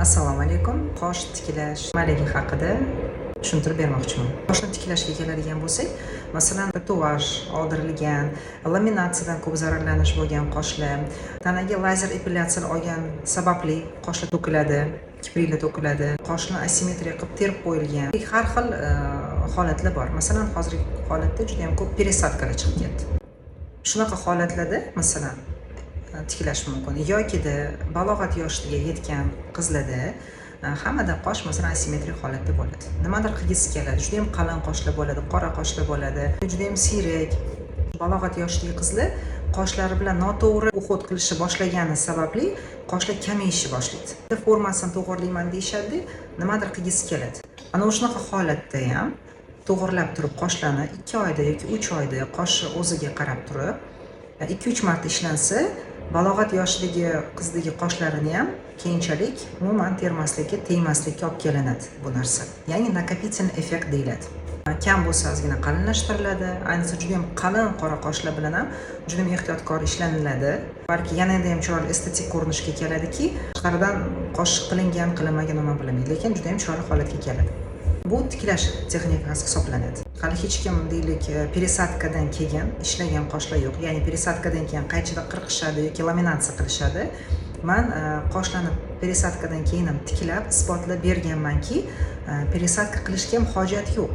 Assalomu alaykum. Qosh tiklash nimaligi haqida tushuntirib bermoqchiman. Qoshni tiklashga keladigan bo'lsak, masalan, tatuaj oldirilgan, laminatsiyadan ko'p zararlanish bo'lgan qoshlar, tanaga lazer epilyatsiya olgan sababli qoshlar to'kiladi, kipriklar to'kiladi, qoshni asimetriya qilib terib qo'yilgan. Har xil holatlar bor. Masalan, hozirgi holatda juda ham ko'p peresadkalar chiqib ketdi. Shunaqa holatlarda masalan tiklash mumkin yokida balog'at yoshiga yetgan qizlarda hammada qosh masalan asimetrik holatda bo'ladi. Nimadir qilgisi keladi. Juda ham qalin qoshlar bo'ladi, qora qoshlar bo'ladi, juda ham siyrak. Balog'at yoshidagi qizlar qoshlari bilan noto'g'ri uhud qilishi boshlagani sababli qoshlar kamayishni boshlaydi. Formasini to'g'irlayman deyishadi, nimadir qilgisi keladi. Ana o'shunaqa holatda ham to'g'irlab turib qoshlarni 2 oyda yoki 3 oyda qoshi o'ziga qarab turib 2-3 marta ishlansa, balog'at yoshidagi qizdagi qoshlarini ham keyinchalik umuman termaslikka, tegmaslikka olib kelinadi bu narsa. Ya'ni nakopительный effekt deyiladi. Kam bo'lsa ozgina qalinlashtiriladi. Ayniqsa juda ham qalin qora qoshlar bilan ham juda ham ehtiyotkor ishlaniladi. Balki yanada ham chiroyli estetik ko'rinishga keladiki, tashqaridan qosh qilingan, qilinmagan nima bilmaydi, lekin juda ham chiroyli holatga keladi. Bu tiklash texnikasi hisoblanadi. Hali hech kim deylik peresadkadan keyin ishlagan qoshlar yo'q. Ya'ni peresadkadan keyin qaychida qirqishadi yoki laminatsiya qilishadi. Men qoshlarni peresadkadan keyin ham tiklab isbotlab berganmanki, peresadka qilishga ham hojat yo'q.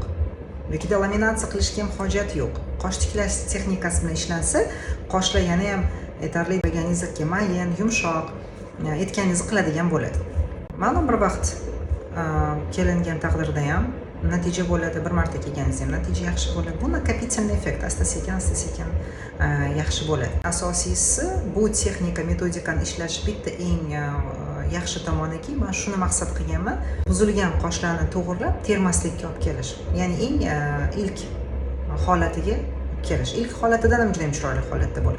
Yoki laminatsiya qilishga ham hojat yo'q. Qosh tiklash texnikasi bilan ishlansa, qoshlar yana ham yetarli organizmga mayin, yumshoq, aytganingizni qiladigan bo'ladi. Ma'lum bir vaqt kelingan taqdirda ham natija bo'ladi. Bir marta kelganingizda ham natija yaxshi bo'ladi. Bu nakopительный effekt, asta-sekin yaxshi bo'ladi. Asosiysi bu texnika, metodikani ishlash bitta eng yaxshi tomoniki, men shuni maqsad qilganman. Buzilgan qoshlarni to'g'irlab termaslikka olib kelish. Ya'ni eng ilk holatiga kelish. Ilk holatidan ham juda ham chiroyli holatda bo'ladi.